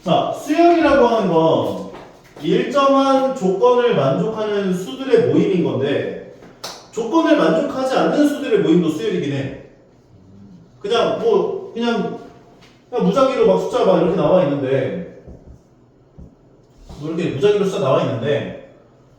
자, 수열이라고 하는 건 일정한 조건을 만족하는 수들의 모임인 건데 조건을 만족하지 않는 수들의 모임도 수열이긴 해. 그냥 무작위로 막 숫자 막 이렇게 나와 있는데 뭐 이렇게 무작위로 숫자 나와 있는데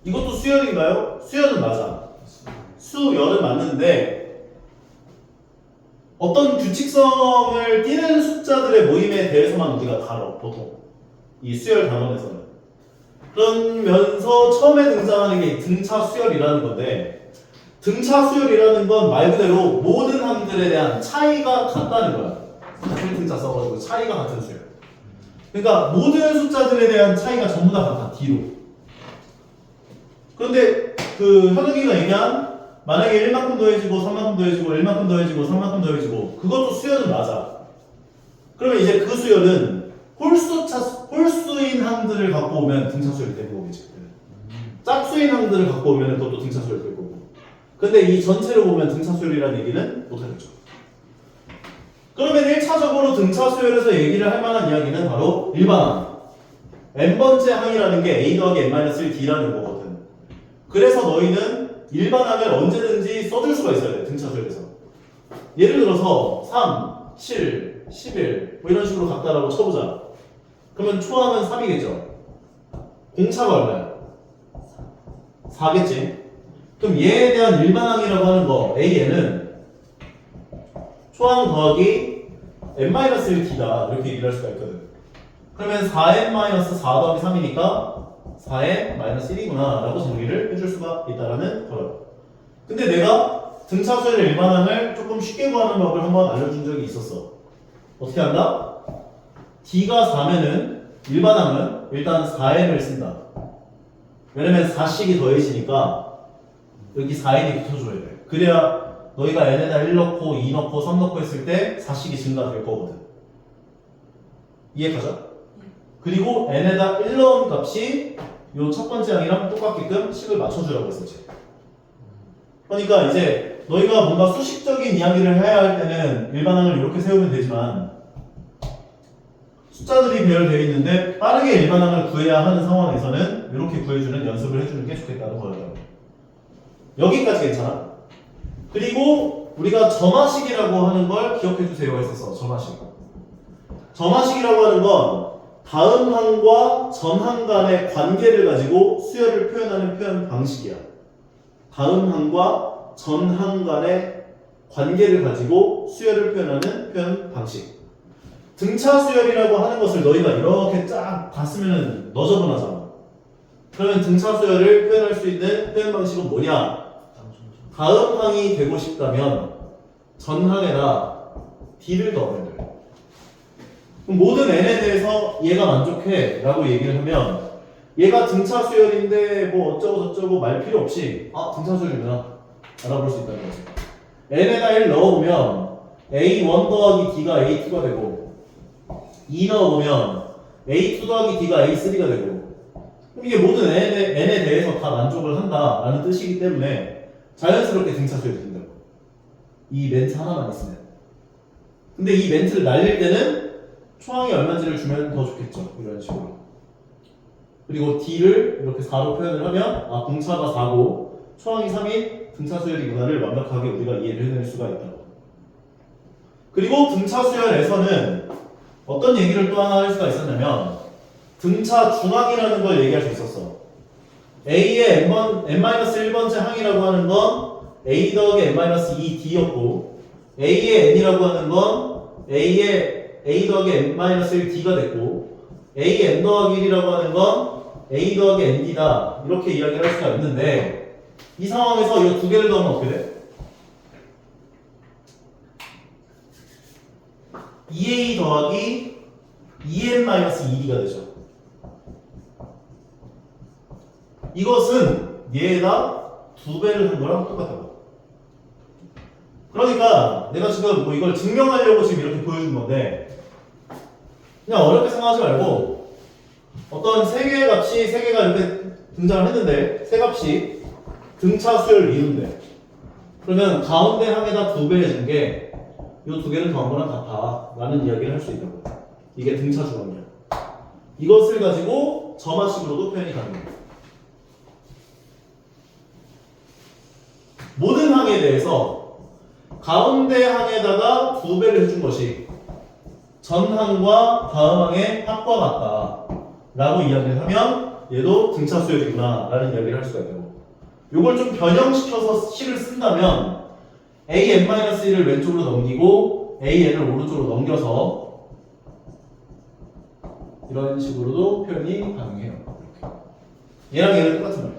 이것도 수열인가요? 수열은 맞아. 수열은 맞는데 어떤 규칙성을 띠는 숫자들의 모임에 대해서만 우리가 다뤄 보통 이 수열 단원에서는. 그러면서 처음에 등장하는 게 등차 수열이라는 건데 등차 수열이라는 건 말 그대로 모든 함들에 대한 차이가 같다는 거야. 같은 등차 써가지고 차이가 같은 수열. 그러니까 모든 숫자들에 대한 차이가 전부 다 같아 D로. 그런데 그 현욱이가 얘기한 만약에 1만큼 더해지고 3만큼 더해지고 1만큼 더해지고 3만큼 더해지고 그것도 수열은 맞아. 그러면 이제 그 수열은 홀수인 항들을 갖고 오면 등차 수열이 되는 거겠지. 짝수인 항들을 갖고 오면 그것도 등차 수열이 될 거고. 근데 이 전체로 보면 등차 수열이라는 얘기는 못하겠죠. 그러면 1차적으로 등차 수열에서 얘기를 할 만한 이야기는 바로 일반항. n번째 항이라는 게 a 더하기 n-1d라는 거거든. 그래서 너희는 일반항을 언제든지 써줄 수가 있어야 돼. 등차 수열에서. 예를 들어서 3, 7, 11 뭐 이런 식으로 각다라고 쳐보자. 그러면 초항은 3이겠죠. 공차가 얼마야? 4겠지. 그럼 얘에 대한 일반항이라고 하는 거 AN은 초항 더하기 n-1d다 이렇게 얘기를 할 수가 있거든. 그러면 4n-4 더하기 3이니까 4n-1이구나 라고 정리를 해줄 수가 있다라는 거예요. 근데 내가 등차수열의 일반항을 조금 쉽게 구하는 법을 한번 알려준 적이 있었어. 어떻게 한다? D가 4면은 일반항은 일단 4n을 쓴다. 왜냐면 4씩이 더해지니까 여기 4n이 붙어줘야 돼. 그래야 너희가 n에다 1 넣고 2 넣고 3 넣고 했을 때 4씩이 증가될 거거든. 이해가죠? 그리고 n에다 1 넣은 값이 요 첫 번째 항이랑 똑같게끔 식을 맞춰주라고 했었지. 그러니까 이제 너희가 뭔가 수식적인 이야기를 해야 할 때는 일반항을 이렇게 세우면 되지만 숫자들이 배열되어 있는데 빠르게 일반항을 구해야 하는 상황에서는 이렇게 구해주는 연습을 해주는 게 좋겠다는 거예요. 여기까지 괜찮아? 그리고 우리가 점화식이라고 하는 걸 기억해 주세요 했었어. 점화식. 점화식이라고 하는 건 다음 항과 전 항 간의 관계를 가지고 수열을 표현하는 표현 방식이야. 다음 항과 전 항 간의 관계를 가지고 수열을 표현하는 표현 방식. 등차 수열이라고 하는 것을 너희가 이렇게 쫙 봤으면 너저분하잖아. 그러면 등차 수열을 표현할 수 있는 표현 방식은 뭐냐? 다음 항이 되고 싶다면 전 항에다 D를 넣으면 돼. 그럼 모든 n에 대해서 얘가 만족해 라고 얘기를 하면 얘가 등차 수열인데 뭐 어쩌고 저쩌고 말 필요 없이 등차 수열이구나 알아볼 수 있다는 거지. n에다 1 넣어보면 a1 더하기 d가 a2가 되고 2 넣어보면 a2 더하기 d가 a3가 되고 그럼 이게 모든 n에 대해서 다 만족을 한다라는 뜻이기 때문에 자연스럽게 등차 수열이 된다고. 이 멘트 하나만 있으면. 근데 이 멘트를 날릴 때는 초항이 얼마인지를 주면 더 좋겠죠. 이런 식으로. 그리고 D를 이렇게 4로 표현을 하면 공차가 4고 초항이 3인 등차 수열이구나를 완벽하게 우리가 이해를 해낼 수가 있다고. 그리고 등차 수열에서는 어떤 얘기를 또 하나 할 수가 있었냐면 등차 중항이라는 걸 얘기할 수 있었어. A의 n-1번째 항이라고 하는 건 A 더하기 n-2d였고 A의 n이라고 하는 건 A의 A 더하기 n-1d가 됐고 A의 n 더하기 1이라고 하는 건 A 더하기 nd다 이렇게 이야기를 할 수가 있는데 이 상황에서 이 두 개를 더하면 어떻게 돼? 2A 더하기 2n-2d가 되죠. 이것은 얘에다 2배를 한 거랑 똑같다고. 그러니까 내가 지금 뭐 이걸 증명하려고 지금 이렇게 보여준 건데 그냥 어렵게 생각하지 말고 어떤 세 개의 값이 세 개가 이렇게 등장을 했는데 세 값이 등차 수열을 이룬대. 그러면 가운데 항에다 2배 해준 게 이 두 개를 더한 거랑 같아 라는 이야기를 할 수 있다고. 이게 등차 주관이야. 이것을 가지고 점화식으로도 표현이 가능해요. 모든 항에 대해서 가운데 항에다가 2배를 해준 것이 전항과 다음항의 합과 같다 라고 이야기를 하면 얘도 등차 수열이구나 라는 이야기를 할 수가 있고, 요걸 좀 변형시켜서 식을 쓴다면 an-1을 왼쪽으로 넘기고 an을 오른쪽으로 넘겨서 이런 식으로도 표현이 가능해요. 얘랑 얘는 똑같은 말.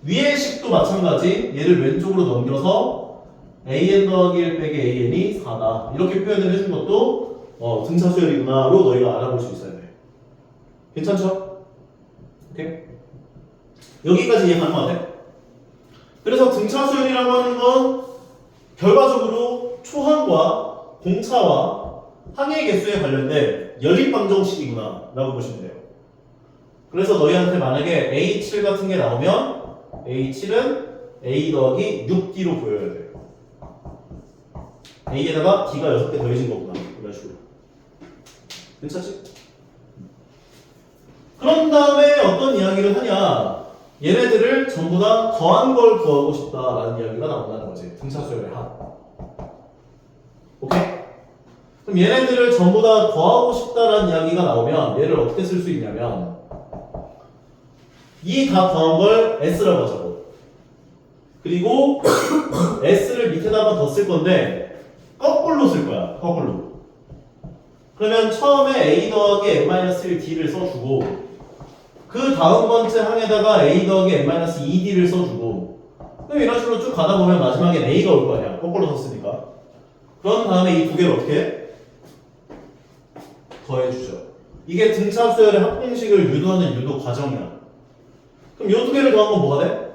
위의 식도 마찬가지. 얘를 왼쪽으로 넘겨서 an 더하기 1 빼기 an이 4다 이렇게 표현을 해준 것도 등차 수열이구나로 너희가 알아볼 수 있어야 돼. 괜찮죠? 오케이? 여기까지 이해 가는 것 같아? 그래서 등차 수열이라고 하는 건 결과적으로 초항과 공차와 항의 개수에 관련된 연립방정식이구나 라고 보시면 돼요. 그래서 너희한테 만약에 A7 같은 게 나오면 A7은 A 더하기 6D로 보여야 돼요. A에다가 D가 6개 더해진 거구나 이런 식으로. 괜찮지? 그런 다음에 어떤 이야기를 하냐, 얘네들을 전부 다 더한 걸 구하고 싶다라는 이야기가 나온다는 거지. 등차수열의 합. 오케이? 그럼 얘네들을 전부 다 더하고 싶다라는 이야기가 나오면 얘를 어떻게 쓸 수 있냐면 이 다 더한 걸 S라고 하자고. 그리고 S를 밑에다가 더 쓸 건데 거꾸로 쓸 거야. 거꾸로. 그러면 처음에 A 더하기 n-1D를 써주고 그 다음 번째 항에다가 A 더하기 n-2D를 써주고, 그럼 이런 식으로 쭉 가다 보면 마지막엔 A가 올 거 아니야. 거꾸로 썼으니까. 그런 다음에 이 두 개를 어떻게 해? 더해주죠. 이게 등차 수열의 합공식을 유도하는 유도 과정이야. 그럼 이 두 개를 더한 건 뭐가 돼?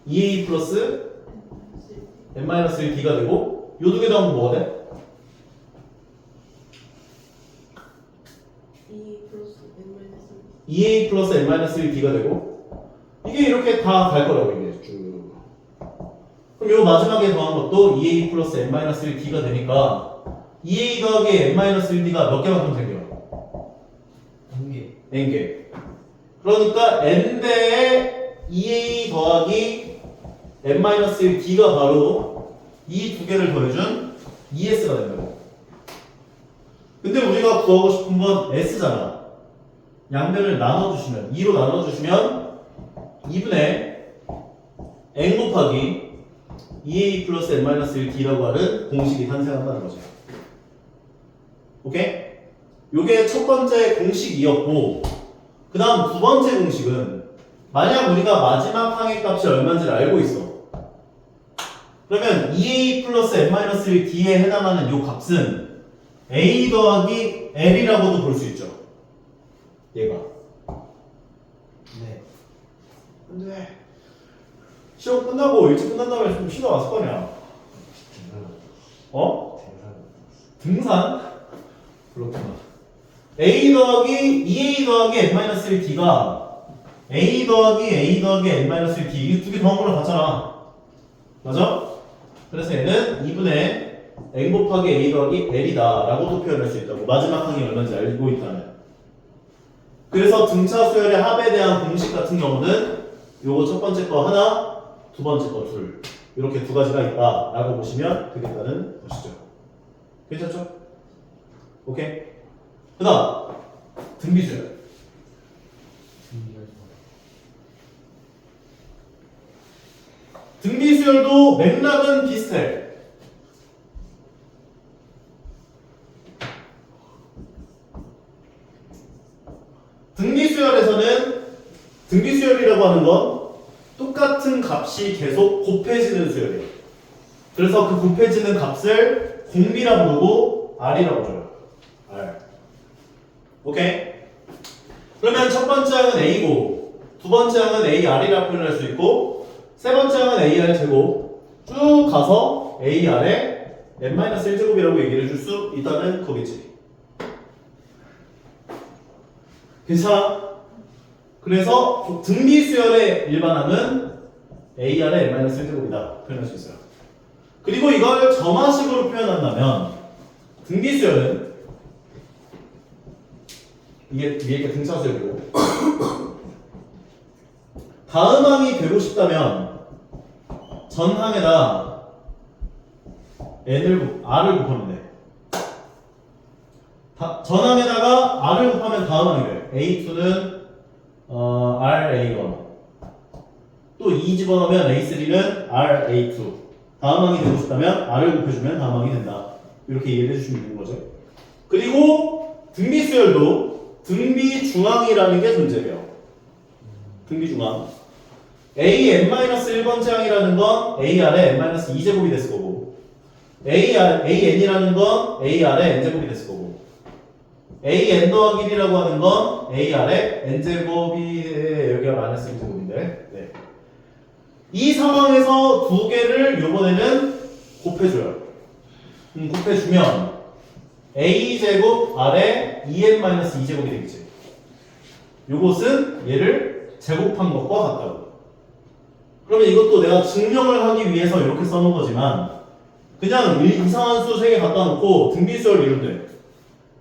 2A 플러스 n-1D가 되고, 이 두 개 더한 건 뭐가 돼? 2A 플러스 n-1D가 되고, 이게 이렇게 다 갈 거라고 이게 쭉. 그럼 요 마지막에 더한 것도 2A 플러스 n-1D가 되니까 2A 더하기 n-1D가 몇 개만큼 생겨? n개. 그러니까 n대의 2A 더하기 n-1D가 바로 이 두 개를 더해준 ES가 된다고. 근데 우리가 구하고 싶은 건 S잖아. 양변을 나눠주시면 2로 나눠주시면 2분의 n 곱하기 2a 플러스 n-1d라고 하는 공식이 탄생한다는 거죠. 오케이? 요게 첫 번째 공식이었고, 그 다음 두 번째 공식은 만약 우리가 마지막 항의 값이 얼마인지를 알고 있어. 그러면 2a 플러스 n-1d에 해당하는 요 값은 a 더하기 l이라고도 볼 수 있죠. 얘가. 네. 근데 시험 끝나고 일찍 끝난 다음에 좀 쉬다 왔을 거 아니야. 어? 등산? 그렇구나. a 더하기 2a 더하기 n-1d가 a 더하기 n-1d 이 두 개 더한 거랑 같잖아. 맞아? 그래서 얘는 2분의 n 곱하기 a 더하기 l이다 라고도 표현할 수 있다고. 마지막 항이 얼마인지 알고 있다면. 그래서 등차 수열의 합에 대한 공식 같은 경우는 요거 첫 번째 거 하나, 두 번째 거 둘, 이렇게 두 가지가 있다 라고 보시면 되겠다는 것이죠. 괜찮죠? 오케이? 그 다음 등비수열. 등비수열도 맥락은 비슷해. 등비수열에서는 등비수열이라고 하는 건 똑같은 값이 계속 곱해지는 수열이에요. 그래서 그 곱해지는 값을 공비라 부르고 R이라고 불러요. R. 오케이? 그러면 첫 번째 항은 A고 두 번째 항은 AR이라고 표현할 수 있고 세 번째 항은 AR 제곱 쭉 가서 AR의 n-1제곱이라고 얘기를 해줄 수 있다는 거겠지. 괜찮아? 그래서 등비수열의 일반항은 AR의 n-1제곱이다 표현할 수 있어요. 그리고 이걸 점화식으로 표현한다면 등비수열은 이게 위에 게 등차 수열이고 다음 항이 되고 싶다면 전항에다 R을 곱하면 돼. 전항에다가 R을 곱하면 다음 항이 돼. A2는 RA1 또 2 집어넣으면 A3는 RA2 다음 항이 되고 싶다면 R을 곱해주면 다음 항이 된다. 이렇게 이해를 해주시면 되는 거죠. 그리고 등비 수열도 등비 중항이라는 게 존재해요. 등비 중항 AN-1번째 항이라는 건 AR의 n-2제곱이 됐을 거고 AN이라는 건 AR의 n제곱이 됐을 거고 AN 더하기 1이라고 하는 건 AR의 n제곱이 여기가 마이너스 1제곱인데 네. 이 상황에서 두 개를 요번에는 곱해줘요. 곱해주면 A제곱 R의 2n-2제곱이 되겠지. 요것은 얘를 제곱한 것과 같다고. 그러면 이것도 내가 증명을 하기 위해서 이렇게 써놓은 거지만 그냥 이상한 수 3개 갖다 놓고 등비수열 이루면 돼.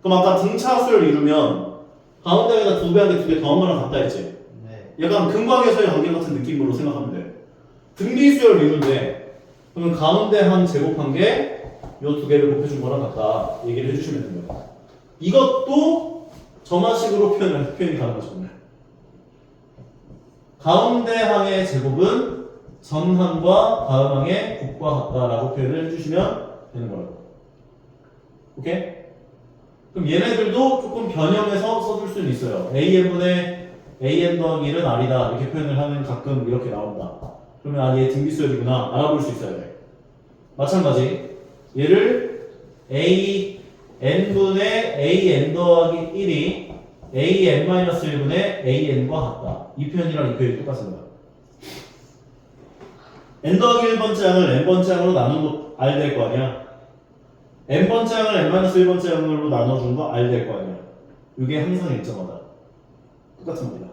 그럼 아까 등차수열 이루면 가운데에다 2배한테 2개 더한 거랑 같다 했지? 네. 약간 근광에서의 관계 같은 느낌으로 생각하면 돼. 등비수열 이루는데 그러면 가운데 한 제곱한 게 요 2개를 곱해준 거랑 같다 얘기를 해주시면 됩니다. 이것도 점화식으로 표현이 가능하죠. 가운데 항의 제곱은 전항과 다음 항의 곱과 같다라고 표현을 해주시면 되는 거예요. 오케이? 그럼 얘네들도 조금 변형해서 써줄 수는 있어요. AN분의 AN 더하기 1은 R이다 이렇게 표현을 하면 가끔 이렇게 나온다. 그러면 얘 등비수열이구나 알아볼 수 있어야 돼. 마찬가지 얘를 AN분의 AN 더하기 1이 AN-1분의 AN과 같다. 이 표현이랑 이 표현이 똑같습니다. n 더하기 1번째 항을 n번째 항으로 나누고 R 될 거 아니야. n번째 항을 n-1번째 항으로 나눠준 거 R 될 거 아니야. 이게 항상 일정하다. 똑같은 겁니다.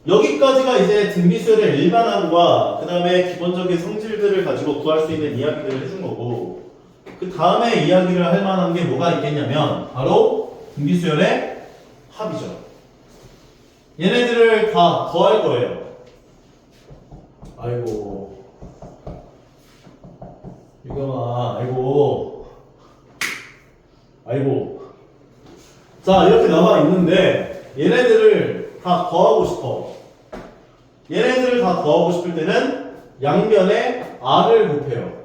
여기까지가 이제 등비수열의 일반항과 그 다음에 기본적인 성질들을 가지고 구할 수 있는 이야기들을 해준 거고 그 다음에 이야기를 할 만한 게 뭐가 있겠냐면 바로 등비수열의 합이죠. 얘네들을 다 더할 거예요. 아이고 유경아 아이고 자 이렇게 나와 있는데 얘네들을 다 더하고 싶어. 얘네들을 다 더하고 싶을 때는 양변에 R을 곱해요.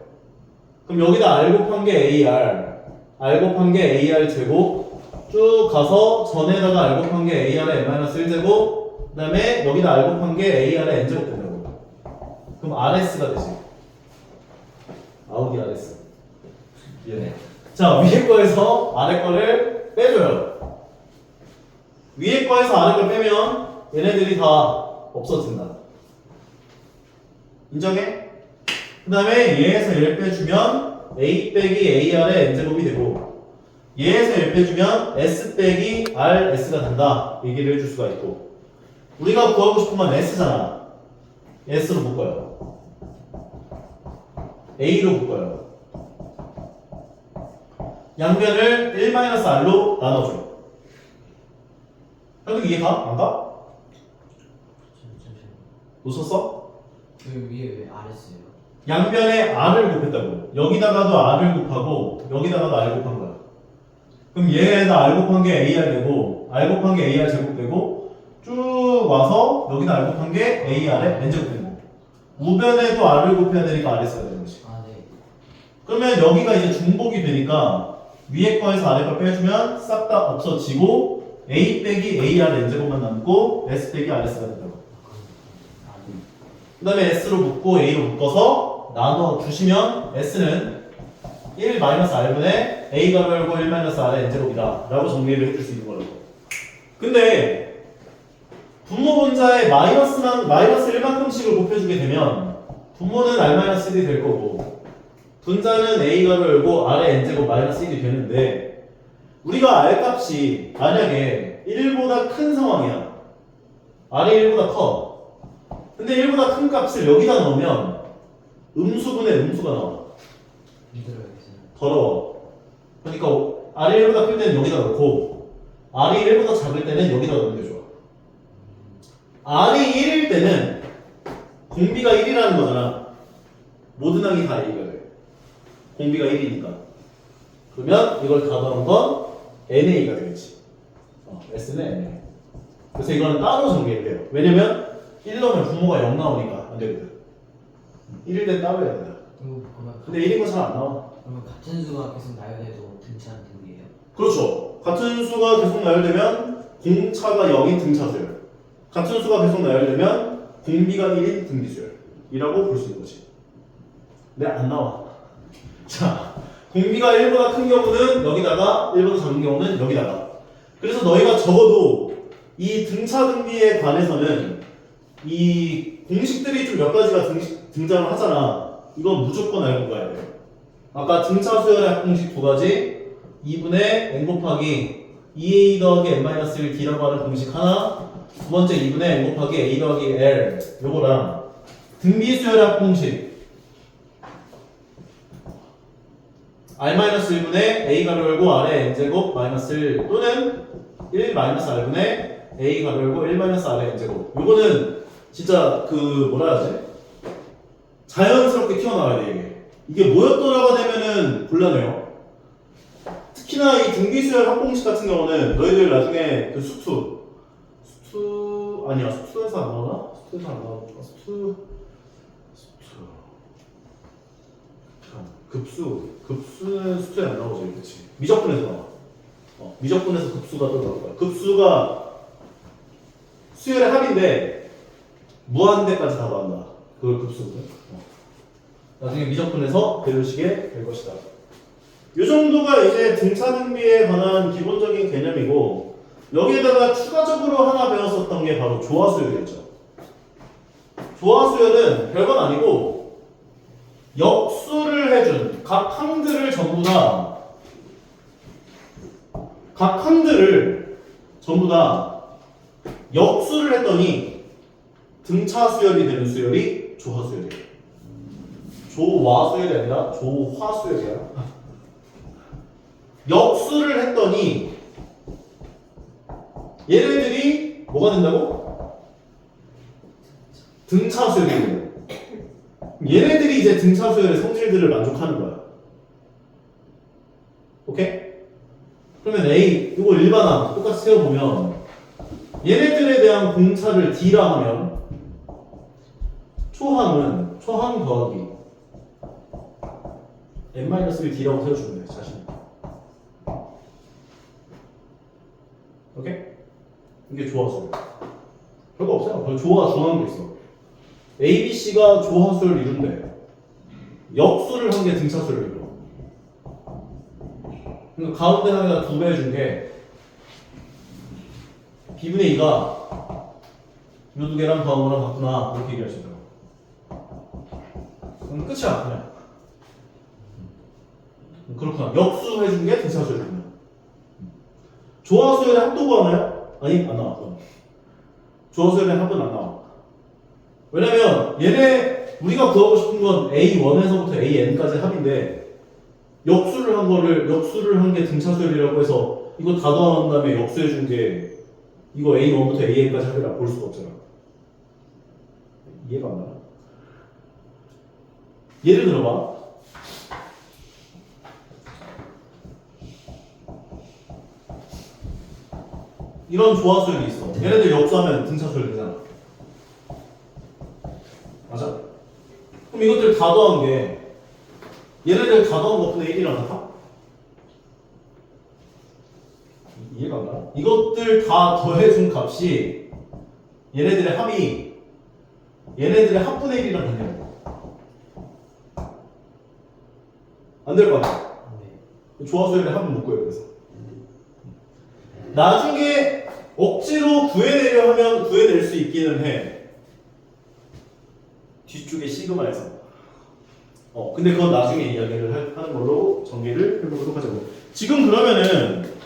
그럼 여기다 R 곱한 게 R 곱한 게 AR 제곱 쭉 가서 전에다가 R 곱한 게 AR의 n-1제곱 그 다음에 여기다 R 곱한 게 AR의 n제곱 된다고. 그럼 RS가 되지. 아우디 RS. 예. 자 위에 거에서 아래 거를 빼줘요. 위에 거에서 아래 걸 빼면 얘네들이 다 없어진다. 인정해? 그 다음에 얘에서 얘를 빼주면 A 빼기 AR의 n제곱이 되고 얘에서 얘를 빼주면 S 빼기 RS가 된다 얘기를 해줄 수가 있고 우리가 구하고 싶은 건 S잖아. S로 묶어요. A로 묶어요. 양변을 1-R로 나눠줘. 형들 이해가? 안 가? 놓쳤어? 그 위에 왜 RS예요? 양변에 R을 곱했다고. 여기다가도 R을 곱하고 여기다가도 R 곱한 거야. 그럼 얘에다 R 곱한 게 AR 되고 R 곱한 게 AR 제곱 되고 쭉 와서 여기다 R 곱한 게 AR의 n제곱 되고 우변에도 R을 곱해야 되니까 RS가 되는 거지. 아 네. 그러면 여기가 이제 중복이 되니까 위에 거에서 아래 거 빼주면 싹 다 없어지고 A 빼기 AR n제곱만 남고 S 빼기 RS가 된다고. 그 다음에 S로 묶고 A로 묶어서 나눠주시면 S는 1-R분의 A 가로열고 1-R의 n제곱이다 라고 정리를 해줄 수 있는 거라고. 근데 분모 분자에 마이너스 1만큼씩을 곱해주게 되면 분모는 R-1이 될 거고 분자는 A 가로열고 R의 n제곱 마이너스 1이 되는데 우리가 R 값이 만약에 1보다 큰 상황이야. R이 1보다 커. 근데 1보다 큰 값을 여기다 넣으면 음수분의 음수가 나와. 힘들어요. 더러워. 그러니까 R이 1보다 클 때는 여기다 넣고 R이 1보다 작을 때는 여기다 넣는 게 좋아. R이 1일 때는 공비가 1이라는 거잖아. 모든 항이 다 A가 돼. 공비가 1이니까. 그러면 이걸 다 더한 건 NA가 되겠지. S는 NA. 그래서 이거는 따로 정리해야 돼요. 왜냐면 1 넣으면 분모가 0 나오니까 안 되거든. 1일 땐 따로 해야 된다. 그러면 근데 1인 건 잘 안 나와. 그러면 같은 수가 계속 나열돼도 등차는 등이에요? 그렇죠. 같은 수가 계속 나열되면 공차가 0인 등차수열. 같은 수가 계속 나열되면 공비가 1인 등비수열이라고 볼 수 있는 거지. 근데 안 나와. 자, 공비가 1보다 큰 경우는 여기다가 1보다 작은 경우는 여기다가. 그래서 너희가 적어도 이 등차 등비에 관해서는 이 공식들이 좀 몇 가지가 등장을 하잖아. 이건 무조건 알고 가야 돼요. 아까 등차 수열의 합공식 두 가지, 2분의 n 곱하기 2a 더하기 n-1d라고 하는 공식 하나, 두 번째 2분의 n 곱하기 a 더하기 l 요거랑 등비 수열의 합공식 r-1분의 a 가로 열고 r의 n제곱 마이너스 1 또는 1 마이너스 r분의 a 가로 열고 1 마이너스 r의 n제곱. 요거는 진짜 그 뭐라 하지? 자연스럽게 튀어나와야 돼 이게. 이게 뭐였더라가 되면은 곤란해요. 특히나 이 등비수열 합공식 같은 경우는 너희들 나중에 그 수투 아니야 수투에서 안 나오나? 수투에서 안 나오나? 수투 급수는 수투에 안 나오지, 그렇지? 미적분에서 나와. 미적분에서 급수가 또 나올 거야. 급수가 수열의 합인데 무한대까지 다 나온다. 그걸 급수거든. 나중에 미적분에서 배우시게 될 것이다. 이 정도가 이제 등차 등비에 관한 기본적인 개념이고, 여기에다가 추가적으로 하나 배웠었던 게 바로 조화수열이었죠. 조화수열은 별건 아니고 역수를 해준 각 항들을 전부 다 역수를 했더니 등차 수열이 되는 수열이 조화수열이에요. 조화수열이 아니라 조화수열이야. 역수를 했더니 얘네들이 뭐가 된다고? 등차 수열이 돼요. 얘네들이 이제 등차 수열의 성질들을 만족하는 거야. 오케이? 그러면 A 이거 일반항 똑같이 세워보면 얘네들에 대한 공차를 D라 하면 초항은 초항 더하기 n-1D라고 세워주면 돼, 자신. 오케이? 이게 조화수열. 별거 없어요. 그냥 중앙도 있어. A, B, C가 조화수열을 이룬대. 역수를 한 게 등차수열을 이뤄. 그러니까 가운데 하나가 2배 해준 게 B분의 2가 요 두 개랑 더한 거랑 같구나, 이렇게 얘기할 수 있어요. 그럼 끝이야, 그냥. 그렇구나. 역수 해준 게 등차수열이구나. 조화수열의 합도 구하나요? 아니, 안 나와. 조화수열의 합은 안 나와. 왜냐면 얘네 우리가 구하고 싶은 건 A1에서부터 AN까지 합인데 역수를 한 게 등차수열이라고 해서 이거 다 더한 다음에 역수해 준 게 이거 A1부터 AN까지 합이라 볼 수가 없잖아. 이해가 안 나나? 예를 들어봐. 이런 조화수열이 있어. 얘네들 역수하면 등차수열 되잖아. 맞아? 그럼 이것들 다 더한 게 얘네들 다 더한 것분의 1이라는 합? 이해가 안 가? 이것들 다 더해준 값이 얘네들의 합이 얘네들의 합분의 1이란 개념이야. 안 될 거 아니야? 네. 조화수열의 합은 못 구해요. 그래서 나중에 억지로 구해내려 하면 구해낼 수 있기는 해. 뒤쪽에 시그마에서. 근데 그건 나중에 이야기를 하는 걸로 전개를 해보도록 하자고. 지금 그러면은